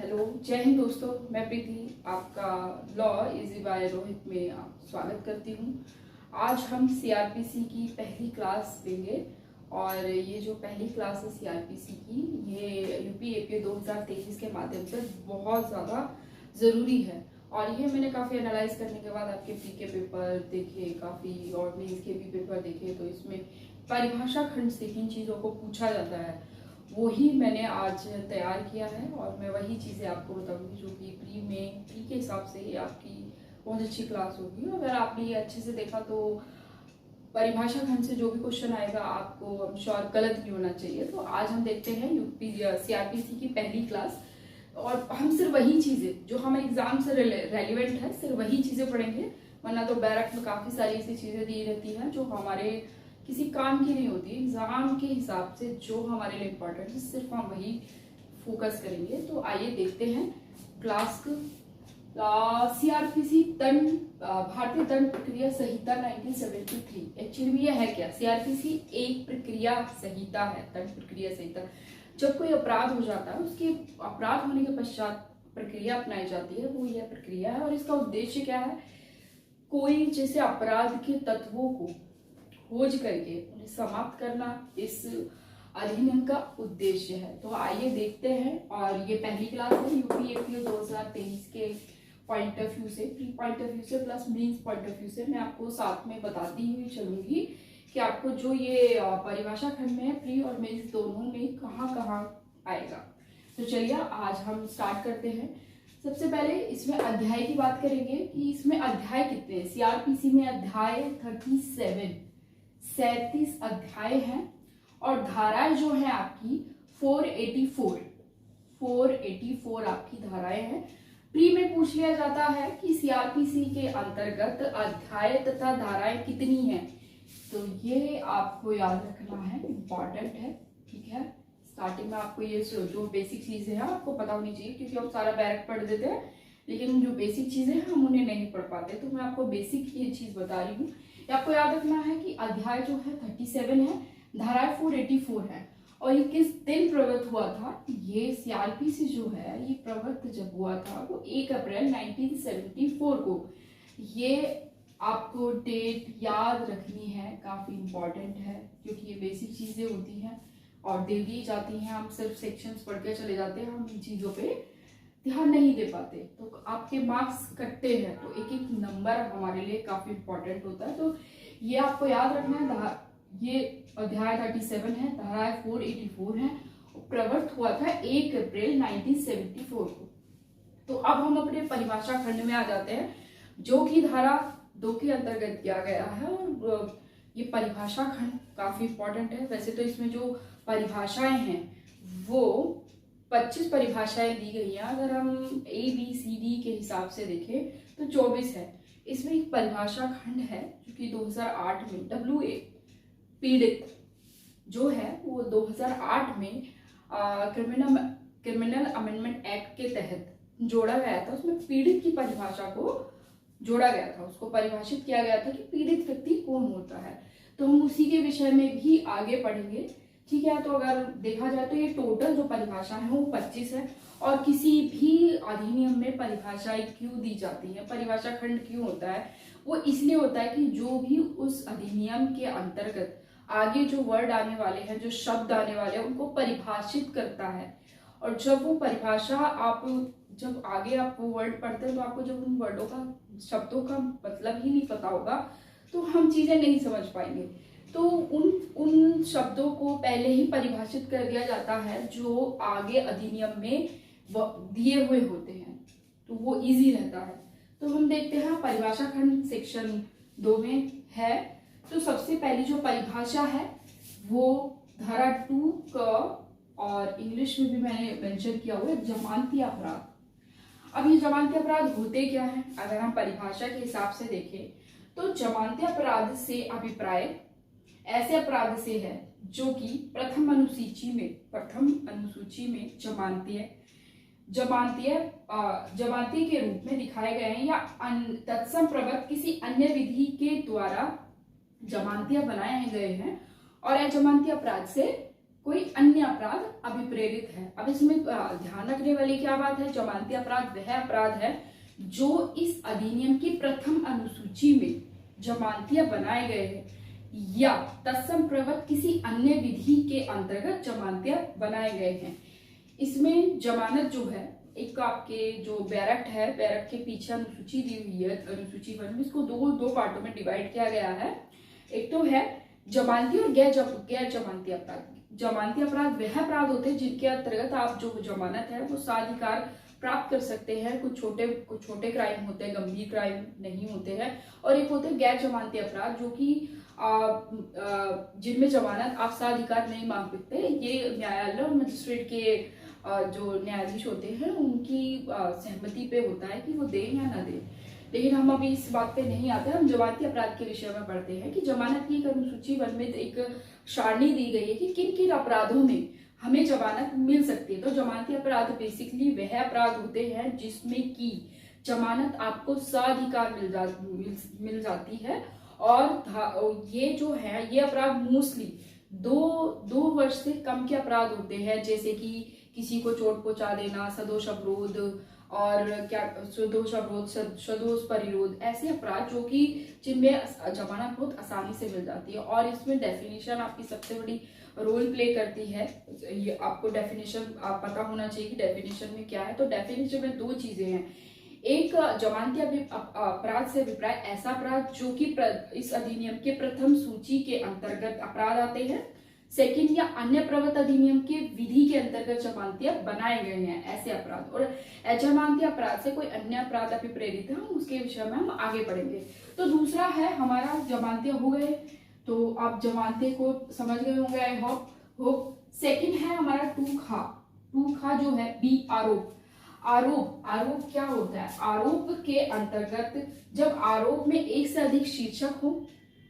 Hello, जय हिंद दोस्तों। मैं प्रीति आपका लॉ इजी बाय रोहित में आप स्वागत करती हूँ। आज हम सीआरपीसी की पहली क्लास देंगे और ये जो पहली क्लास है सीआरपीसी की, ये यूपी एपीओ 2023 के माध्यम से बहुत ज़्यादा ज़रूरी है। और ये मैंने काफ़ी एनालाइज करने के बाद आपके प्री के पेपर देखे, काफ़ी और मेंस के भी पेपर देखे, तो इसमें परिभाषा खंड से किन चीज़ों को पूछा जाता है वही मैंने आज तैयार किया है और मैं वही चीज़ें आपको बताऊंगी जो कि प्री के हिसाब से ये आपकी बहुत अच्छी क्लास होगी। अगर आपने ये अच्छे से देखा तो परिभाषा खंड से जो भी क्वेश्चन आएगा आपको हम श्योर गलत नहीं होना चाहिए। तो आज हम देखते हैं यूपी सीआरपीसी की पहली क्लास और हम सिर्फ वही चीज़ें जो हमारे एग्जाम से रेलिवेंट है सिर्फ वही चीज़ें पढ़ेंगे, वरना तो बैरक में काफ़ी सारी ऐसी चीज़ें दी रहती हैं जो हमारे किसी काम की नहीं होती। एग्जाम के हिसाब से जो हमारे लिए इम्पोर्टेंट है सिर्फ हम वही फोकस करेंगे। तो आइए देखते हैं क्लास सीआरपीसी दंड भारतीय दंड प्रक्रिया संहिता 1973। एक्चुअली में यह है क्या? सीआरपीसी एक प्रक्रिया संहिता है, दंड प्रक्रिया संहिता। जब कोई अपराध हो जाता है उसके अपराध होने के पश्चात प्रक्रिया अपनाई जाती है, वो यह प्रक्रिया है। और इसका उद्देश्य क्या है? कोई जैसे अपराध के तत्वों को खोज करके उन्हें समाप्त करना इस अधिनियम का उद्देश्य है। तो आइए देखते हैं। और ये पहली क्लास है यूपी एपीओ 2023 के पॉइंट ऑफ व्यू से, प्री पॉइंट ऑफ व्यू से plus mains point of view से मैं आपको साथ में बताती हुई चलूंगी कि आपको जो ये परिभाषा खंड में है प्री और मेंस दोनों में कहाँ कहाँ आएगा। तो चलिए आज हम स्टार्ट करते हैं। सबसे पहले इसमें अध्याय की बात करेंगे कि इसमें अध्याय कितने हैं। सीआरपीसी में अध्याय 37 अध्याय हैं और धाराएं जो है आपकी 484 आपकी धाराएं हैं। प्री में पूछ लिया जाता है कि सीआरपीसी के अंतर्गत अध्याय तथा धाराएं कितनी हैं, तो ये आपको याद रखना है, इम्पॉर्टेंट है। ठीक है, स्टार्टिंग में आपको ये जो बेसिक चीजें हैं आपको पता होनी चाहिए, क्योंकि हम सारा बैरक पढ़ देते हैं लेकिन जो बेसिक चीजें हैं हम उन्हें नहीं पढ़ पाते। तो मैं आपको बेसिक ये चीज बता रही हूँ। आपको याद रखना है कि अध्याय जो है 37 है, धाराएं 484 है। और ये किस दिन प्रवृत्त हुआ था? ये सीआरपीसी जो है ये प्रवृत्त जब हुआ था वो 1 अप्रैल 1974 को। ये आपको डेट याद रखनी है, काफी इंपॉर्टेंट है क्योंकि ये बेसिक चीजें होती हैं और दे दी जाती हैं। हम सिर्फ सेक्शंस पढ़ के चले जाते हैं, हम इन चीजों पे ध्यान नहीं दे पाते तो आपके मार्क्स कटते हैं। तो एक एक नंबर हमारे लिए काफी इंपॉर्टेंट होता है। तो ये आपको याद रखना है। ये अध्याय 37 है, धारा 484 है, प्रवृत्त हुआ था 1 अप्रैल 1974 को। तो अब हम अपने परिभाषा खंड में आ जाते हैं जो कि धारा 2 के अंतर्गत किया गया है। और ये परिभाषा खंड काफी इंपॉर्टेंट है। वैसे तो इसमें जो परिभाषाएं हैं वो 25 परिभाषाएं दी गई हैं। अगर हम ABCD के हिसाब से देखें तो 24 है। इसमें एक परिभाषा खंड है जो कि 2008 में WA पीड़ित जो है वो 2008 में क्रिमिनल अमेंडमेंट एक्ट के तहत जोड़ा गया था। उसमें पीड़ित की परिभाषा को जोड़ा गया था, उसको परिभाषित किया गया था कि पीड़ित व्यक्ति कौन होता है। तो हम उसी के विषय में भी आगे पढ़ेंगे। ठीक है, तो अगर देखा जाए तो ये टोटल जो परिभाषा है वो 25 है। और किसी भी अधिनियम में परिभाषाएं क्यों दी जाती है, परिभाषा खंड क्यों होता है? वो इसलिए होता है कि जो भी उस अधिनियम के अंतर्गत आगे जो वर्ड आने वाले हैं, जो शब्द आने वाले हैं, उनको परिभाषित करता है। और जब वो परिभाषा जब आगे आप वो वर्ड पढ़ते हैं तो आपको जब उन वर्डों का, शब्दों का मतलब ही नहीं पता होगा तो हम चीजें नहीं समझ पाएंगे। तो उन शब्दों को पहले ही परिभाषित कर दिया जाता है जो आगे अधिनियम में दिए हुए होते हैं, तो वो इजी रहता है। तो हम देखते हैं परिभाषा खंड सेक्शन 2 में है। तो सबसे पहली जो परिभाषा है वो धारा 2 का, और इंग्लिश में भी मैंने मेंशन किया हुआ है, जमानती अपराध। अब ये जमानती अपराध होते क्या है? अगर हम परिभाषा के हिसाब से देखें तो जमानती अपराध से अभिप्राय ऐसे अपराध से है जो कि प्रथम अनुसूची में जमानती के रूप में दिखाए गए हैं या तत्सम प्रवृत्त किसी अन्य विधि के द्वारा जमानतियां बनाए गए हैं और अजमानती अपराध से कोई अन्य अपराध अभिप्रेरित है। अब इसमें ध्यान रखने वाली क्या बात है, जमानती अपराध वह अपराध है जो इस अधिनियम की प्रथम अनुसूची में जमानतिया बनाए गए हैं या तत्सम प्रवत किसी अन्य विधि के अंतर्गत जमानतिया बनाए गए हैं। इसमें जमानत जो है, एक आपके जो बैरक है, बैरक के पीछे अनुसूची दी हुई है, अनुसूची 1 में इसको दो पार्टों में डिवाइड किया गया है। एक तो है जमानती और गैर जमानती अपराध। जमानती अपराध वह अपराध होते हैं जिनके अंतर्गत आप जो जमानत है वो साधिकार प्राप्त कर सकते हैं। कुछ छोटे क्राइम होते हैं, गंभीर क्राइम नहीं होते हैं। और एक होते हैं गैर जमानती अपराध जो कि जिनमें जमानत आप साधिकार नहीं मांग सकते। ये न्यायालय और मजिस्ट्रेट के जो न्यायाधीश होते हैं उनकी सहमति पे होता है कि वो दें या ना दें। लेकिन हम अभी इस बात पे नहीं आते, हम जमानती अपराध के विषय में पढ़ते हैं कि जमानत की एक अनुसूची 1 में एक सारणी दी गई है कि किन किन अपराधों में हमें जमानत मिल सकती है। तो जमानती अपराध बेसिकली वह अपराध होते हैं जिसमें कि जमानत आपको साधिकार मिल जाती है। और ये जो है ये अपराध मोस्टली दो वर्ष से कम के अपराध होते हैं, जैसे कि किसी को चोट पहुंचा देना, सदोष अवरोध और सदोष परिरोध, ऐसे अपराध जो कि जिनमें जमानत बहुत आसानी से मिल जाती है। और इसमें डेफिनेशन आपकी सबसे बड़ी रोल प्ले करती है। ये आपको डेफिनेशन आप पता होना चाहिए कि डेफिनेशन में क्या है। तो डेफिनेशन में 2 चीजें हैं। एक जमानती अपराध से अभिप्राय ऐसा अपराध जो कि इस अधिनियम के प्रथम सूची के अंतर्गत अपराध आते हैं। सेकंड, या अन्य प्रवर्त अधिनियम के विधि के अंतर्गत जमानतियां बनाए गए हैं ऐसे अपराध। और अजमानती अपराध से कोई अन्य अपराध अभिप्रेरित है, उसके विषय में हम आगे पढ़ेंगे। तो दूसरा है हमारा जमानतियां हो गए, तो आप जमानते को समझ गए होंगे आई होप। सेकंड है हमारा टू खा जो है बी आरोप क्या होता है। आरोप के अंतर्गत जब आरोप में एक से अधिक शीर्षक हो,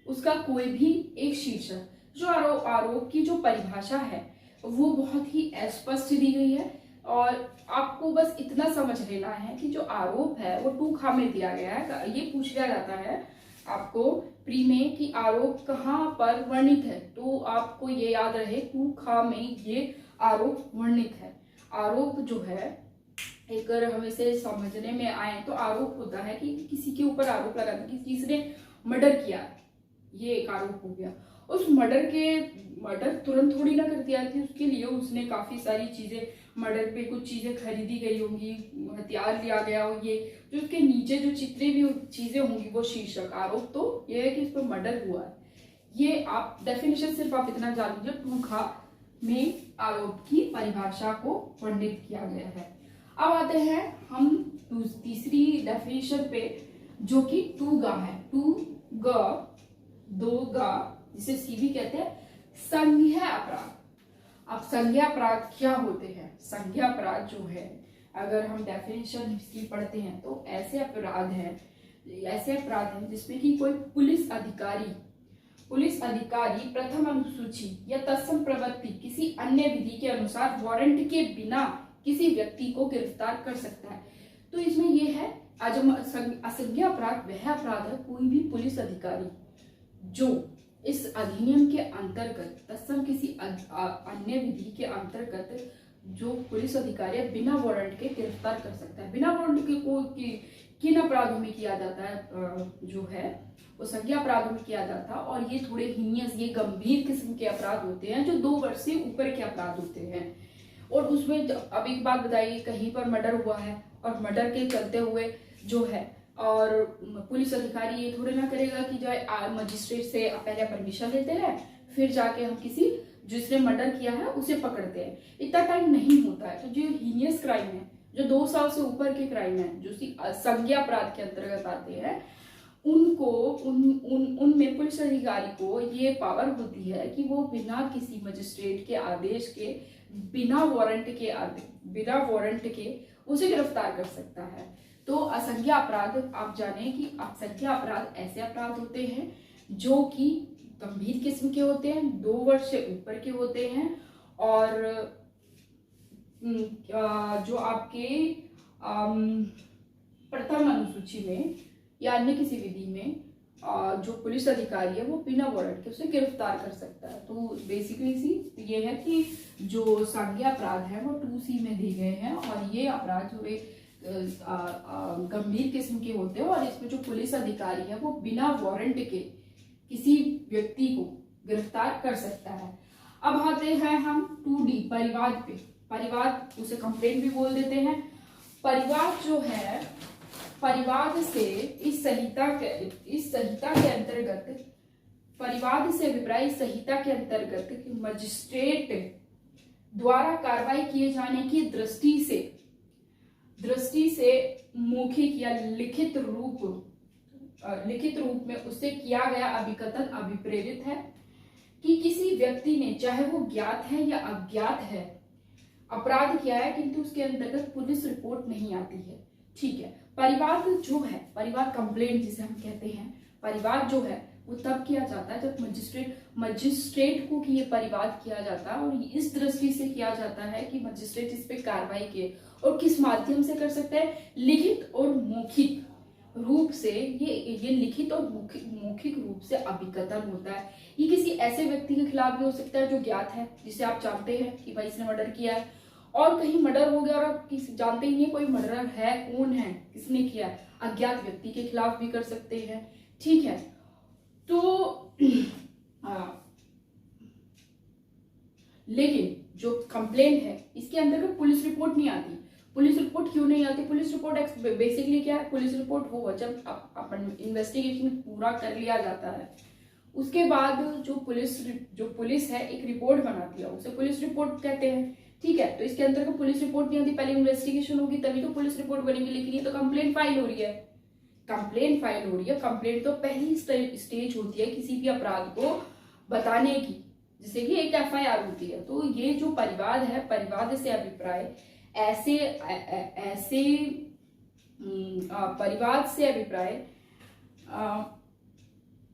उसका कोई भी एक शीर्षक, जो आरोप की जो परिभाषा है वो बहुत ही स्पष्ट दी गई है। और आपको बस इतना समझ लेना है कि जो आरोप है वो 2 खा में दिया गया है। ये पूछ लिया जाता है आपको प्री में कि आरोप कहाँ पर वर्णित है, तो आपको ये याद रहे 2 खा में ये आरोप वर्णित है। आरोप जो है, एक अगर हम इसे समझने में आए तो आरोप होता है कि किसी के ऊपर आरोप लगाता है कि किसी ने मर्डर किया, ये एक आरोप हो गया। उस मर्डर तुरंत थोड़ी ना कर दिया कि उसके लिए उसने काफी सारी चीजें, मर्डर पे कुछ चीजें खरीदी गई होंगी, हथियार लिया गया हो, ये जो उसके नीचे जो चित्रे भी चीजें होंगी वो शीर्षक। आरोप तो ये है कि इस पर मर्डर हुआ है। ये आप डेफिनेशन सिर्फ आप इतना जान लीजिए, 2 खा में आरोप की परिभाषा को वर्णित किया गया है। अब आते हैं हम तीसरी डेफिनेशन पे जो कि 2 गा है। 2 गा जिसे सी भी कहते हैं, संज्ञा अपराध। अब संज्ञा अपराध क्या होते हैं। संज्ञा अपराध जो है, अगर हम डेफिनेशन इसकी पढ़ते हैं तो ऐसे अपराध हैं जिसमें कि कोई पुलिस अधिकारी प्रथम अनुसूची या तत्सम प्रवृत्ति किसी अन्य विधि के अनुसार वारंट के बिना किसी व्यक्ति को गिरफ्तार कर सकता है। तो इसमें यह है असंज्ञा अपराध वह अपराध है कोई भी पुलिस अधिकारी जो इस अधिनियम के अंतर्गत तत्सम किसी अन्य विधि के अंतर्गत जो पुलिस अधिकारी बिना वारंट के गिरफ्तार कर सकता है। बिना वारंट के किन अपराधों में किया जाता है, जो है वो संज्ञा अपराधों में किया जाता है। और ये थोड़े हीनियस, ये गंभीर किस्म के अपराध होते हैं जो 2 वर्ष से ऊपर के अपराध होते हैं। और उसमें अब एक बात बताइए, कहीं पर मर्डर हुआ है और मर्डर के चलते हुए जो है, और पुलिस अधिकारी ये थोड़े ना करेगा कि जो है मजिस्ट्रेट से पहले परमिशन लेते हैं फिर जाके हम किसी जिसने मर्डर किया है उसे पकड़ते हैं। इतना टाइम नहीं होता है। तो जो हीनियस क्राइम है, जो 2 साल से ऊपर के क्राइम है, जो संज्ञा अपराध के अंतर्गत आते हैं, उनको उनमें पुलिस अधिकारी को ये पावर होती है कि वो बिना किसी मजिस्ट्रेट के आदेश के, बिना वारंट के उसे गिरफ्तार कर सकता है। तो असंज्ञा अपराध, आप जाने कि असंज्ञा अपराध ऐसे अपराध होते हैं जो कि गंभीर किस्म के होते हैं, 2 वर्ष से ऊपर के होते हैं, और जो आपके प्रथम अनुसूची में या अन्य किसी विधि में जो पुलिस अधिकारी है वो बिना वारंट के उसे गिरफ्तार कर सकता है। तो बेसिकली सी ये है कि जो संज्ञेय अपराध है वो 2C में दी गए हैं और ये अपराध जो एक गंभीर किस्म के होते हैं और इसमें जो पुलिस अधिकारी है वो बिना वारंट के किसी व्यक्ति को गिरफ्तार कर सकता है। अब आते हैं हम 2D परिवाद पे। परिवाद उसे कंप्लेंट भी बोल देते हैं। परिवाद जो है, परिवाद से इस संहिता के अंतर्गत, परिवाद से अभिप्राय संहिता के अंतर्गत मजिस्ट्रेट द्वारा कार्रवाई किए जाने की दृष्टि से मौखिक या लिखित रूप में उससे किया गया अभिकथन अभिप्रेरित है कि किसी व्यक्ति ने, चाहे वो ज्ञात है या अज्ञात है, अपराध किया है किंतु उसके अंतर्गत पुलिस रिपोर्ट नहीं आती है। ठीक है। परिवाद जो है, परिवाद कंप्लेंट जिसे हम कहते हैं, परिवाद जो है वो तब किया जाता है जब मजिस्ट्रेट को कि ये परिवाद किया जाता है और इस दृष्टि से किया जाता है कि मजिस्ट्रेट इस पे कार्रवाई किए और किस माध्यम से कर सकता है, लिखित और मौखिक रूप से। ये लिखित और मौखिक रूप से अभिकथन होता है। ये किसी ऐसे व्यक्ति के खिलाफ भी हो सकता है जो ज्ञात है, जिसे आप जानते हैं कि भाई इसने मर्डर किया है, और कहीं मर्डर हो गया और आप जानते ही नहीं कोई मर्डरर है, कौन है, किसने किया है, अज्ञात व्यक्ति के खिलाफ भी कर सकते हैं। ठीक है। तो लेकिन जो कंप्लेंट है इसके अंतर्गत पुलिस रिपोर्ट नहीं आती। पुलिस रिपोर्ट क्यों नहीं आती? पुलिस रिपोर्ट बेसिकली क्या है? पुलिस रिपोर्ट वो जब अपन इन्वेस्टिगेशन पूरा कर लिया जाता है उसके बाद जो पुलिस है एक रिपोर्ट बनाती है, उसे पुलिस रिपोर्ट कहते हैं। ठीक है। तो इसके अंतर्गत पुलिस रिपोर्ट नहीं आती, पहले इन्वेस्टिगेशन होगी तभी तो पुलिस रिपोर्ट बनेगी। लेकिन ये तो कंप्लेंट फाइल हो रही है, कंप्लेंट तो पहली स्टेज होती है किसी भी अपराध को बताने की, जैसे कि एक FIR होती है। तो ये जो परिवाद है, परिवाद से अभिप्राय ऐसे परिवाद से अभिप्राय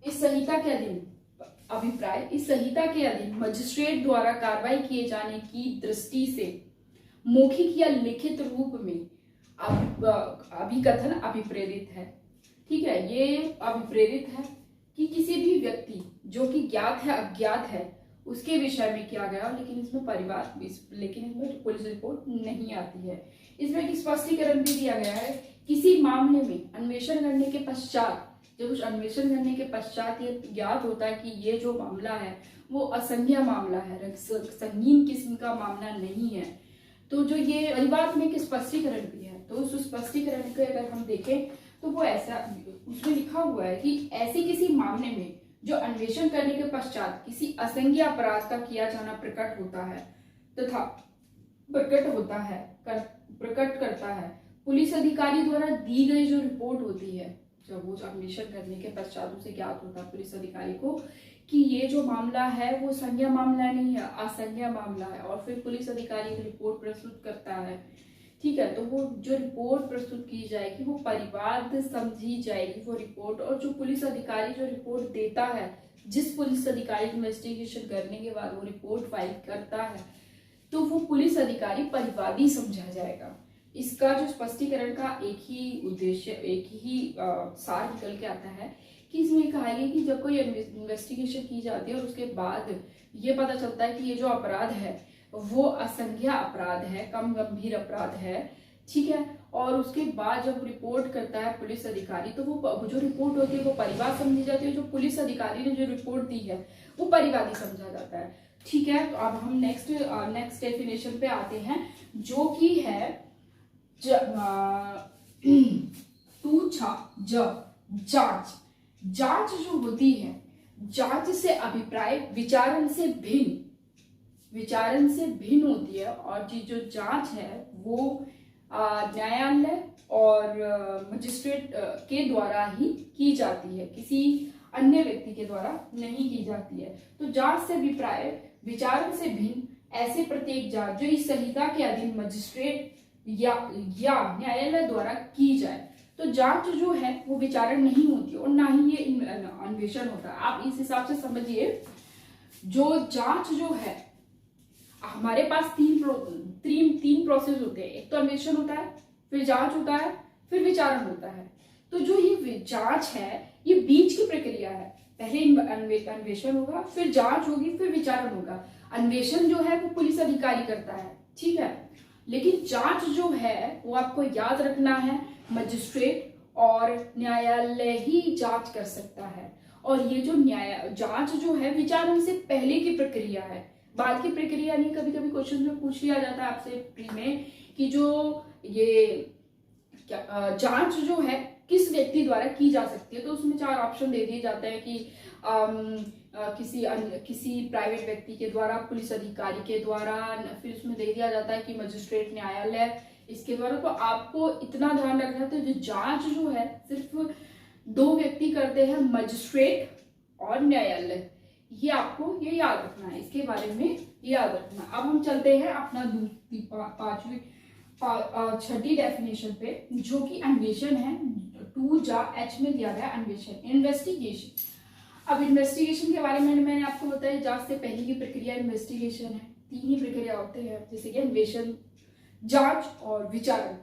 इस संहिता के अधीन मजिस्ट्रेट द्वारा कार्रवाई किए जाने की दृष्टि से मौखिक या लिखित रूप में अभिकथन अभिप्रेरित है। ठीक है। ये अभिप्रेरित है कि किसी भी व्यक्ति जो कि ज्ञात है अज्ञात है उसके विषय में किया गया, लेकिन इसमें पुलिस रिपोर्ट नहीं आती है। इसमें एक स्पष्टीकरण भी दिया गया है, किसी मामले में अन्वेषण करने के पश्चात, जब उस अन्वेषण करने के पश्चात ये ज्ञात होता है कि ये जो मामला है वो असंज्ञेय मामला है, संगीन किस्म का मामला नहीं है, तो जो ये परिवाद में एक स्पष्टीकरण भी है। तो उस स्पष्टीकरण को अगर हम देखें तो वो ऐसा, उसमें लिखा हुआ है कि ऐसे किसी मामले में जो अन्वेषण करने के पश्चात किसी असंज्ञेय अपराध का किया जाना प्रकट होता है तथा प्रकट करता है पुलिस अधिकारी द्वारा दी गई जो रिपोर्ट होती है, जब वो अन्वेषण करने के पश्चात उसे ज्ञात होता है पुलिस अधिकारी को कि ये जो मामला है वो संज्ञेय मामला नहीं है, असंज्ञेय मामला है, और फिर पुलिस अधिकारी एक रिपोर्ट प्रस्तुत करता है। ठीक है। तो वो जो रिपोर्ट प्रस्तुत की जाएगी वो परिवाद समझी जाएगी वो रिपोर्ट, और जो पुलिस अधिकारी जो रिपोर्ट देता है, जिस पुलिस अधिकारी इन्वेस्टिगेशन करने के बाद वो रिपोर्ट फाइल करता है, तो वो पुलिस अधिकारी परिवादी समझा जाएगा। इसका जो स्पष्टीकरण का एक ही उद्देश्य, एक ही सार निकल के आता है कि इसमें कहा गया कि जब कोई इन्वेस्टिगेशन की जाती है और उसके बाद ये पता चलता है कि ये जो अपराध है वो असंज्ञेय अपराध है, कम गंभीर अपराध है। ठीक है। और उसके बाद जब रिपोर्ट करता है पुलिस अधिकारी तो वो जो रिपोर्ट होती है वो परिवाद समझी जाती है, जो पुलिस अधिकारी ने जो रिपोर्ट दी है वो परिवादी समझा जाता है। ठीक है। तो अब हम नेक्स्ट डेफिनेशन पे आते हैं जो कि है जांच जो होती है, जांच से अभिप्राय विचारण से भिन्न होती है, और जो जांच है वो न्यायालय और मजिस्ट्रेट के द्वारा ही की जाती है, किसी अन्य व्यक्ति के द्वारा नहीं की जाती है। तो जांच से अभिप्राय विचारण से भिन्न ऐसे प्रत्येक जांच जो इस संहिता के अधीन मजिस्ट्रेट या न्यायालय द्वारा की जाए, तो जांच जो है वो विचारण नहीं होती और ना ही ये अन्वेषण होता है। आप इस हिसाब से समझिए, जो जांच जो है हमारे पास तीन प्रोसेस होते हैं, एक तो अन्वेषण होता है, फिर जांच होता है, फिर विचारण होता है। तो जो ये जांच है ये बीच की प्रक्रिया है। पहले अन्वेषण होगा, फिर जांच होगी, फिर विचारण होगा। अन्वेषण जो है वो पुलिस अधिकारी करता है, ठीक है, लेकिन जांच जो है वो आपको याद रखना है मजिस्ट्रेट और न्यायालय ही जांच कर सकता है। और ये जो जांच जो है विचारण से पहले की प्रक्रिया है, बाद की प्रक्रिया नहीं। कभी कभी क्वेश्चन में पूछ लिया जाता है आपसे प्री में कि जो ये जांच जो है किस व्यक्ति द्वारा की जा सकती है, तो उसमें 4 ऑप्शन दे दिए जाते हैं कि किसी प्राइवेट व्यक्ति के द्वारा, पुलिस अधिकारी के द्वारा, फिर उसमें दे दिया जाता है कि मजिस्ट्रेट न्यायालय इसके द्वारा। तो आपको इतना ध्यान रखना है, तो जांच जो है सिर्फ 2 व्यक्ति करते हैं, मजिस्ट्रेट और न्यायालय। ये आपको ये याद रखना है, इसके बारे में याद रखना। अब हम चलते हैं अपना दूसरी छठी डेफिनेशन पे, जो कि अन्वेषण है। 2H में दिया गया अन्वेषण, इन्वेस्टिगेशन। अब इन्वेस्टिगेशन के बारे में मैंने आपको बताया, जांच से पहले की प्रक्रिया इन्वेस्टिगेशन है। 3 ही प्रक्रिया होते हैं, जैसे कि अन्वेषण, जांच और विचारण।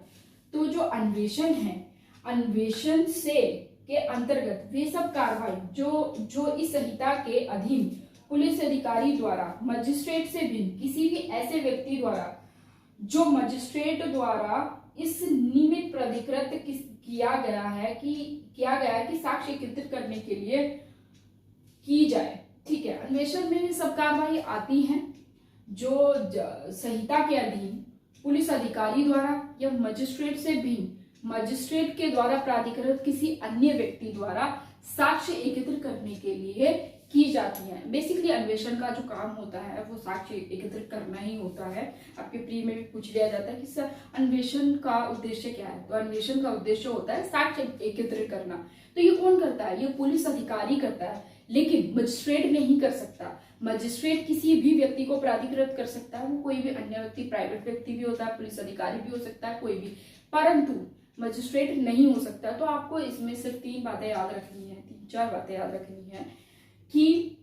तो जो अन्वेषण है, अन्वेषण से के अंतर्गत वे सब कार्रवाई जो इस संहिता के अधीन पुलिस अधिकारी द्वारा, मजिस्ट्रेट से भिन्न किसी भी ऐसे व्यक्ति द्वारा, जो मजिस्ट्रेट द्वारा इस निमित्त प्राधिकृत किया गया है कि साक्ष्य एकत्रित करने के लिए की जाए, ठीक है। अन्वेषण में सब कार्रवाई आती हैं जो संहिता के अधीन पुलिस अधिकारी द्वारा या मजिस्ट्रेट से भिन्न मजिस्ट्रेट के द्वारा प्राधिकृत किसी अन्य व्यक्ति द्वारा साक्ष्य एकत्रित करने के लिए की जाती है। बेसिकली अन्वेषण का जो काम होता है वो साक्ष्य एकत्रित करना ही होता है। आपके प्री में भी पूछ लिया जाता है कि अन्वेषण का उद्देश्य क्या है, तो अन्वेषण का उद्देश्य होता है साक्ष्य एकत्रित करना। तो ये कौन करता है? ये पुलिस अधिकारी करता है, लेकिन मजिस्ट्रेट नहीं कर सकता। मजिस्ट्रेट किसी भी व्यक्ति को प्राधिकृत कर सकता है, वो कोई भी अन्य व्यक्ति, प्राइवेट व्यक्ति भी होता है, पुलिस अधिकारी भी हो सकता है, कोई भी, परंतु मजिस्ट्रेट नहीं हो सकता। तो आपको इसमें सिर्फ 3 बातें याद रखनी है, 3-4 बातें याद रखनी है कि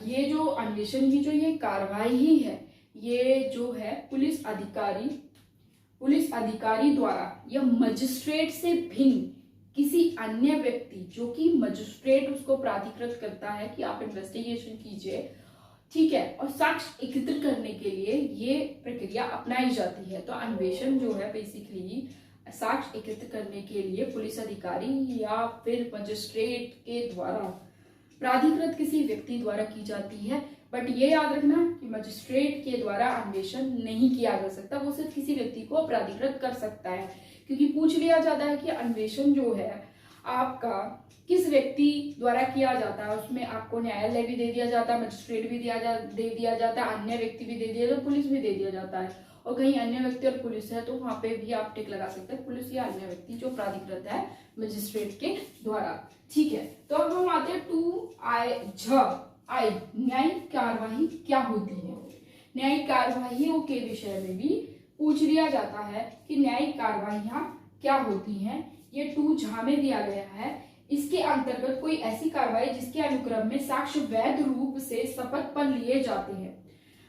ये जो अन्वेषण की जो ये कार्रवाई ही है, ये जो है पुलिस अधिकारी द्वारा या मजिस्ट्रेट से भिन्न किसी अन्य व्यक्ति, जो कि मजिस्ट्रेट उसको प्राधिकृत करता है कि आप इन्वेस्टिगेशन कीजिए, ठीक है, और साक्ष्य एकत्रित करने के लिए ये प्रक्रिया अपनाई जाती है। तो अन्वेषण जो है बेसिकली साक्ष्य एकत्रित करने के लिए पुलिस अधिकारी या फिर मजिस्ट्रेट के द्वारा प्राधिकृत किसी व्यक्ति द्वारा की जाती है। बट ये याद रखना कि मजिस्ट्रेट के द्वारा अन्वेषण नहीं किया जा सकता, वो सिर्फ किसी व्यक्ति को प्राधिकृत कर सकता है। क्योंकि पूछ लिया जाता है कि अन्वेषण जो है आपका किस व्यक्ति द्वारा किया जाता है, उसमें आपको न्यायालय भी दे दिया जाता है, मजिस्ट्रेट भी दे दिया जाता है, अन्य व्यक्ति भी दे दिया जाता है, पुलिस भी दे दिया जाता है। और कहीं अन्य व्यक्ति और पुलिस है तो वहां पे भी आप टिक लगा सकते हैं, पुलिस या अन्य व्यक्ति जो प्राधिकृत है मजिस्ट्रेट के द्वारा, ठीक है। तो अब हम आते हैं 2I न्यायिक कार्यवाही क्या होती है। न्यायिक कार्यवाहियों के विषय में भी पूछ लिया जाता है कि न्यायिक कार्यवाहियां क्या होती हैं। ये 2 में दिया गया है। इसके अंतर्गत कोई ऐसी कार्रवाई जिसके अनुक्रम में साक्ष्य वैध रूप से शपथ पर लिए जाते हैं।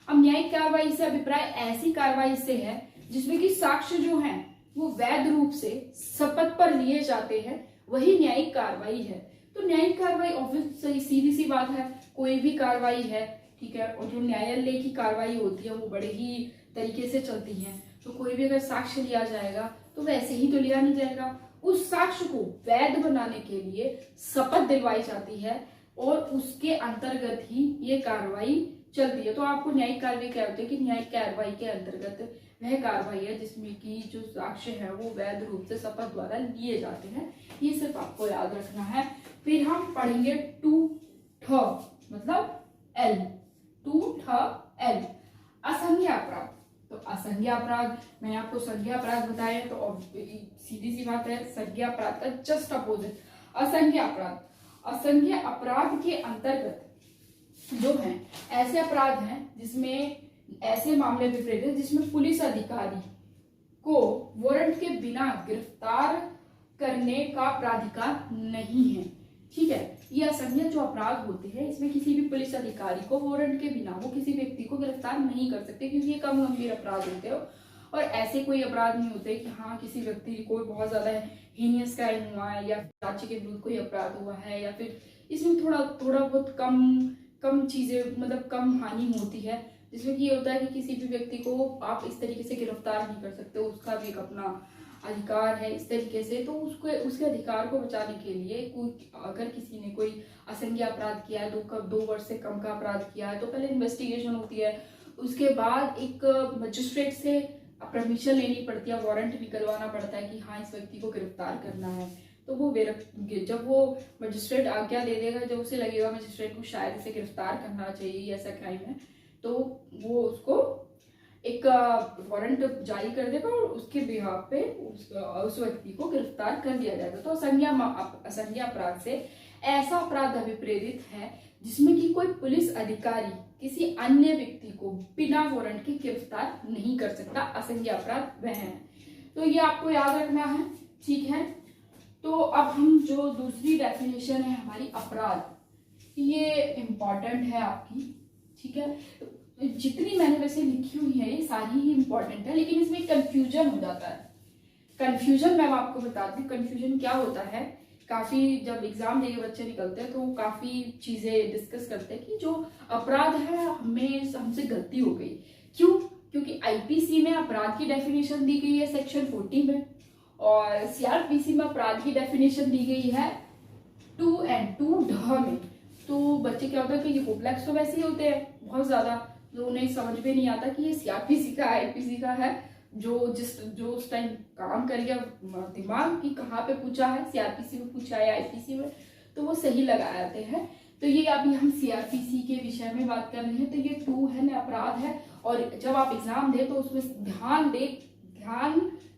अब न्यायिक कार्रवाई से अभिप्राय ऐसी कार्रवाई से है जिसमें कि साक्ष्य जो है वो वैध रूप से शपथ पर लिए जाते हैं, वही न्यायिक कार्रवाई है। तो न्यायिक कार्रवाई ऑब्वियसली सीधी सी बात है, कोई भी कार्रवाई है, ठीक है, और जो न्यायालय की कार्रवाई होती है वो बड़े ही तरीके से चलती है। तो कोई भी अगर साक्ष्य लिया जाएगा तो वैसे ही तो लिया नहीं जाएगा, उस साक्ष्य को वैध बनाने के लिए शपथ दिलवाई जाती है और उसके अंतर्गत ही ये कार्रवाई चलती है। तो आपको न्यायिक कार्रवाई क्या होती है कि न्यायिक कार्रवाई के अंतर्गत वह कार्रवाई है जिसमें कि जो साक्ष्य है वो वैध रूप से शपथ द्वारा लिए जाते हैं। ये सिर्फ आपको याद रखना है। फिर हम पढ़ेंगे 2ठ मतलब L, 2ठ असंज्ञ अपराध। तो असंज्ञ अपराध, मैंने आपको संज्ञा अपराध बताया, तो सीधी सी बात है संज्ञा अपराध का जस्ट अपोजिट असंज्ञ अपराध। असंज्ञ अपराध के अंतर्गत जो है ऐसे अपराध हैं जिसमें ऐसे मामले विपरीत है जिसमें पुलिस अधिकारी को वारंट के बिना गिरफ्तार करने का प्राधिकार नहीं है, ठीक है। ये असंज्ञ जो अपराध होते हैं इसमें किसी भी पुलिस अधिकारी को वारंट के बिना वो किसी व्यक्ति को गिरफ्तार नहीं कर सकते, क्योंकि ये कम गंभीर अपराध होते हैं और ऐसे कोई अपराध नहीं होते कि हाँ किसी व्यक्ति को बहुत ज्यादा हीनियस क्राइम हुआ है या राज्य के विरुद्ध कोई अपराध हुआ है, या फिर इसमें थोड़ा बहुत कम कम चीजें, मतलब कम हानि होती है, जिसमें कि ये होता है कि किसी भी व्यक्ति को आप इस तरीके से गिरफ्तार नहीं कर सकते, उसका भी एक अपना अधिकार है इस तरीके से। तो उसको उसके अधिकार को बचाने के लिए कोई अगर किसी ने कोई असंज्ञ अपराध किया है, 2 वर्ष से कम का अपराध किया है, तो पहले इन्वेस्टिगेशन होती है, उसके बाद एक मजिस्ट्रेट से परमिशन लेनी पड़ती है, वारंट निकलवाना पड़ता है कि हाँ इस व्यक्ति को गिरफ्तार करना है। तो वो जब वो मजिस्ट्रेट आज्ञा दे देगा, जब उसे लगेगा मजिस्ट्रेट को शायद इसे गिरफ्तार करना चाहिए, ऐसा क्राइम है, तो वो उसको एक वारंट जारी कर देगा और उसके बिहाफ पे उस व्यक्ति को गिरफ्तार कर लिया जाएगा। तो असंज्ञ अपराध से ऐसा अपराध अभिप्रेरित है जिसमें कि कोई पुलिस अधिकारी किसी अन्य व्यक्ति को बिना वारंट के गिरफ्तार नहीं कर सकता। असंज्ञ अपराध वह है। तो ये आपको याद रखना है, ठीक है। तो अब हम जो दूसरी डेफिनेशन है हमारी अपराध, ये इम्पॉर्टेंट है आपकी, ठीक है। जितनी मैंने वैसे लिखी हुई है ये सारी ही इम्पोर्टेंट है, लेकिन इसमें कंफ्यूजन हो जाता है। कंफ्यूजन मैं आपको बताती हूँ कंफ्यूजन क्या होता है। काफी जब एग्जाम देके बच्चे निकलते हैं तो काफी चीजें डिस्कस करते हैं कि जो अपराध है हमें हमसे गलती हो गई। क्यों? क्योंकि आईपीसी में अपराध की डेफिनेशन दी गई है सेक्शन 40 में, और सीआरपीसी में अपराध की डेफिनेशन दी गई है 2 में। तो बच्चे क्या होता है कि ये कॉम्प्लेक्स तो वैसे ही होते हैं बहुत ज्यादा, जो उन्हें समझ में नहीं आता कि ये सीआरपीसी का आईपीसी का है। जो उस टाइम काम कर गया दिमाग कि कहाँ पे पूछा है, सीआरपीसी में पूछा है आईपीसी में, तो वो सही लगा आते हैं। तो ये अभी हम सीआरपीसी के विषय में बात कर रहे हैं। तो ये 2 है ना, अपराध है। और जब आप एग्जाम दे तो उसमें ध्यान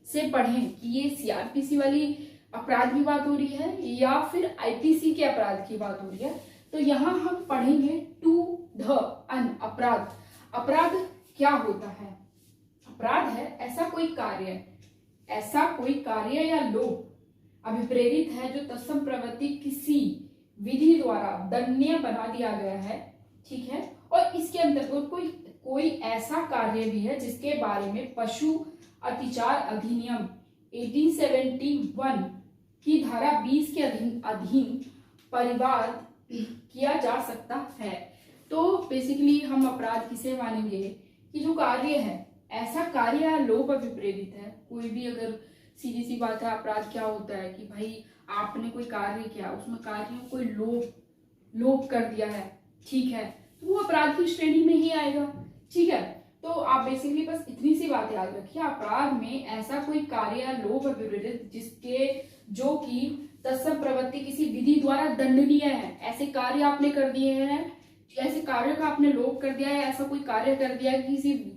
से पढ़ें कि ये सीआरपीसी वाली अपराध की बात हो रही है या फिर आईपीसी के अपराध की बात हो रही है। तो यहाँ हम पढ़ेंगे अपराध। अपराध क्या होता है? अपराध है ऐसा कोई कार्य या लोभ अभिप्रेरित है जो तत्सम प्रवृत्ति किसी विधि द्वारा दंडनीय बना दिया गया है, ठीक है। और इसके अंतर्गत कोई ऐसा कार्य भी है जिसके बारे में पशु अत्याचार अधिनियम 1871 की धारा 20 के अधीन परिवाद किया जा सकता है। तो बेसिकली हम अपराध किसे मानेंगे कि जो कार्य है ऐसा कार्य या लोभ अभिप्रेरित है। कोई भी अगर सीधी सी बात है, अपराध क्या होता है कि भाई आपने कोई कार्य किया, उसमें कार्य में कोई लोभ कर दिया है, ठीक है, तो वो अपराध की श्रेणी में ही आएगा, ठीक है। तो आप बेसिकली बस इतनी सी बात याद रखिए, अपराध में ऐसा कोई कार्य या लोभ अभिप्रेरित जो कि तत्सम प्रवृत्ति किसी विधि द्वारा दंडनीय है। ऐसे कार्य आपने कर दिए हैं, ऐसे कार्य का आपने लोभ कर दिया है, ऐसा कोई कार्य कर दिया है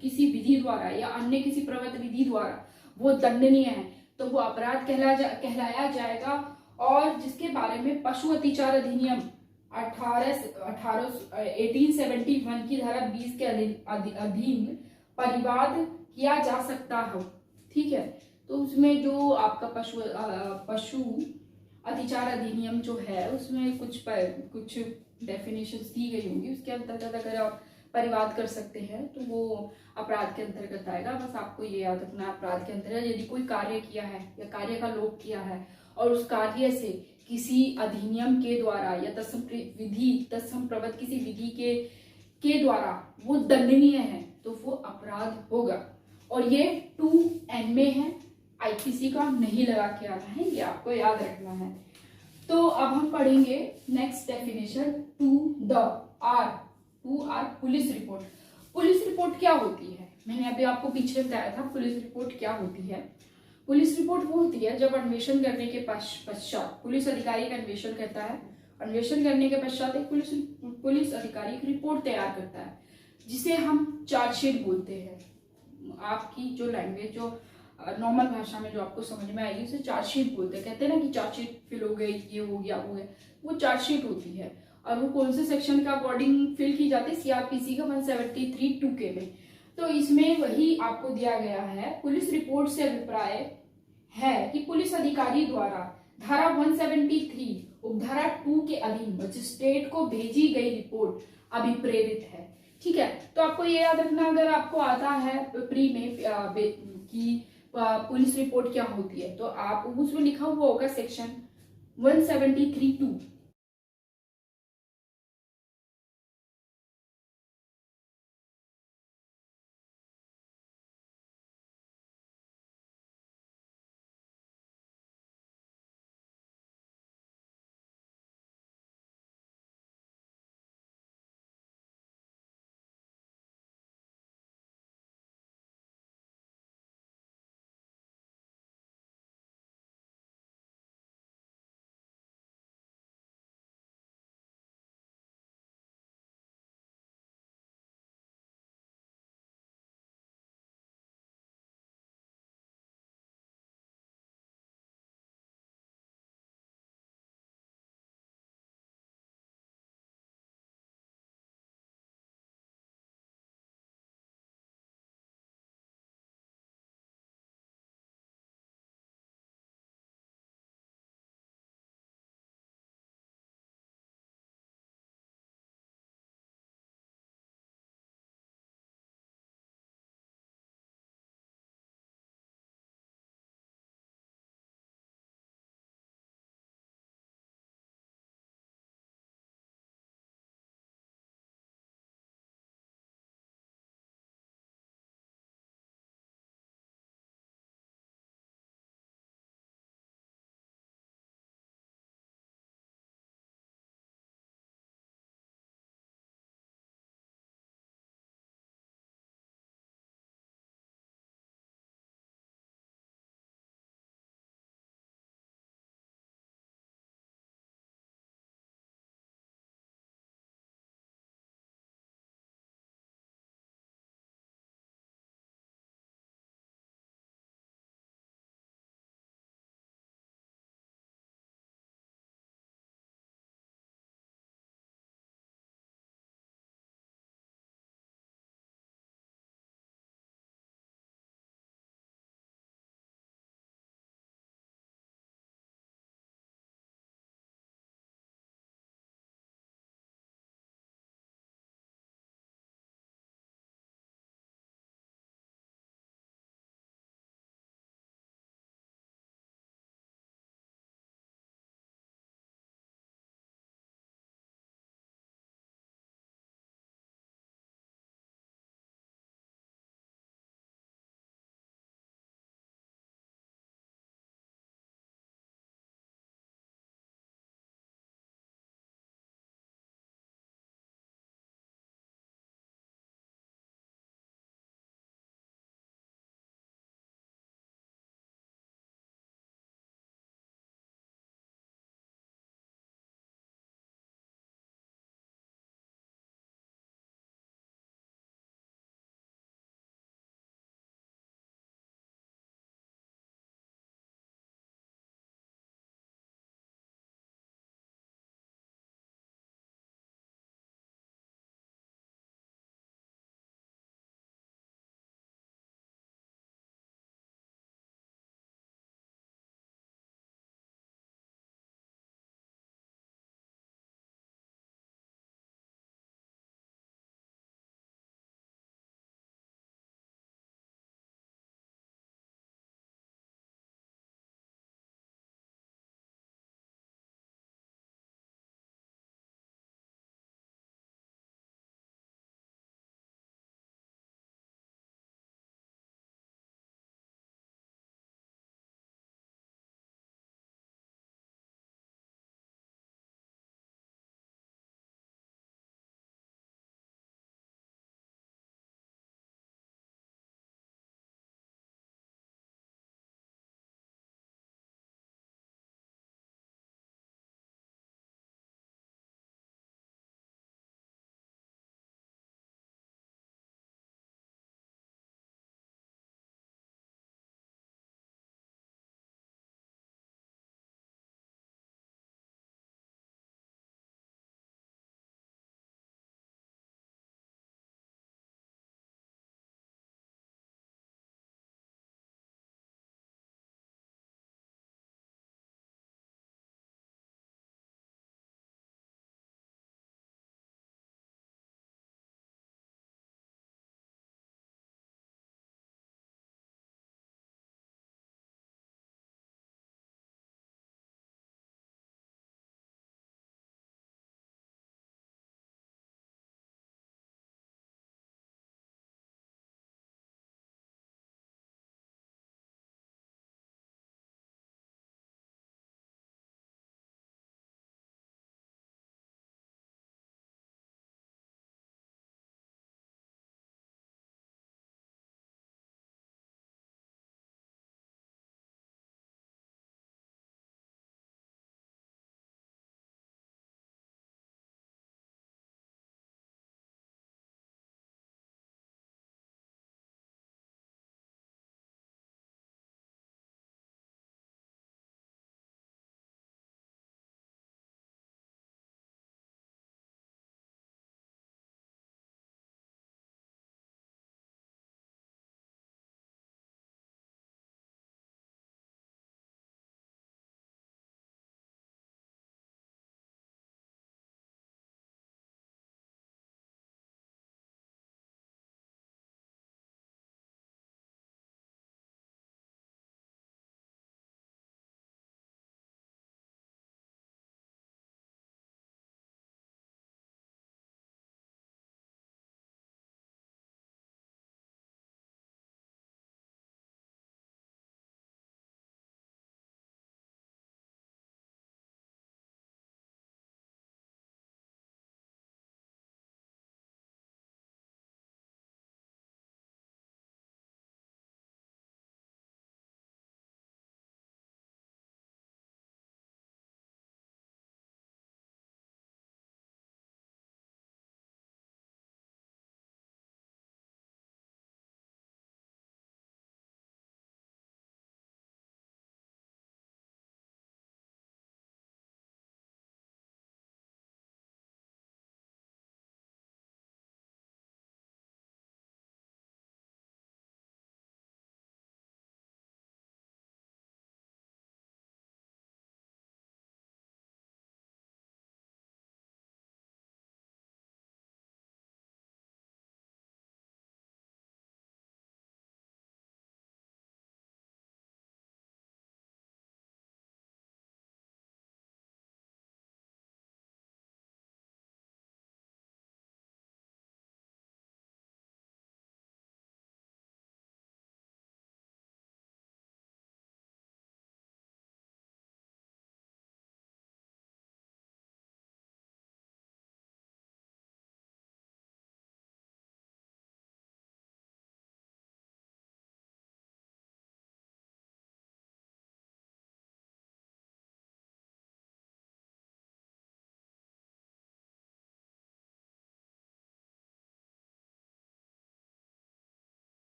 किसी विधि द्वारा या अन्य किसी प्रवृत्ति विधि द्वारा, वो दंडनीय है, तो वो अपराध कहलाया जाएगा। और जिसके बारे में पशु अत्याचार अधिनियम 1871 की धारा 20 के अधीन परिवाद किया जा सकता हो, ठीक है। तो उसमें जो आपका पशु अत्याचार अधिनियम जो है उसमें कुछ डेफिनेशंस दी गई होंगी, उसके अंतर्गत अगर आप परिवाद कर सकते हैं तो वो अपराध के अंतर्गत आएगा। बस आपको ये याद रखना, अपराध के अंतर्गत यदि कोई कार्य किया है या कार्य का लोभ किया है और उस कार्य से किसी अधिनियम के द्वारा या तत्सम प्रवृत्त किसी विधि के द्वारा वो दंडनीय है, तो वो अपराध होगा। और ये 2N में है, आईपीसी का नहीं लगा के आना है, ये आपको याद रखना है। तो अब हम पढ़ेंगे next definition 2R police report. Police report क्या होती है? मैंने अभी आपको पीछे बताया था पुलिस रिपोर्ट क्या होती है। पुलिस रिपोर्ट वो होती है जब अन्वेषण करने के पश्चात पुलिस अधिकारी का अन्वेषण करता है, अन्वेषण करने के पश्चात एक पुलिस अधिकारी एक रिपोर्ट तैयार करता है जिसे हम चार्जशीट बोलते हैं। आपकी जो लैंग्वेज जो नॉर्मल भाषा में जो आपको समझ में आएगी उसे चार्जशीट बोलते हैं। कहते हैं ना कि चार्जशीट फिल हो गई, ये हो गया, वो चार्जशीट होती है। और वो कौन से सेक्शन का अकॉर्डिंग फिल की जाती है? सीआरपीसी का 173(2) में। तो इसमें वही आपको दिया गया है, पुलिस रिपोर्ट से अभिप्राय है कि पुलिस अधिकारी द्वारा धारा 173 उपधारा 2 के अधीन मजिस्ट्रेट को भेजी गई रिपोर्ट अभिप्रेरित है, ठीक है। तो आपको ये याद रखना, अगर आपको आता है प्री में कि पुलिस रिपोर्ट क्या होती है, तो आप उसमें लिखा हुआ होगा सेक्शन 173(2)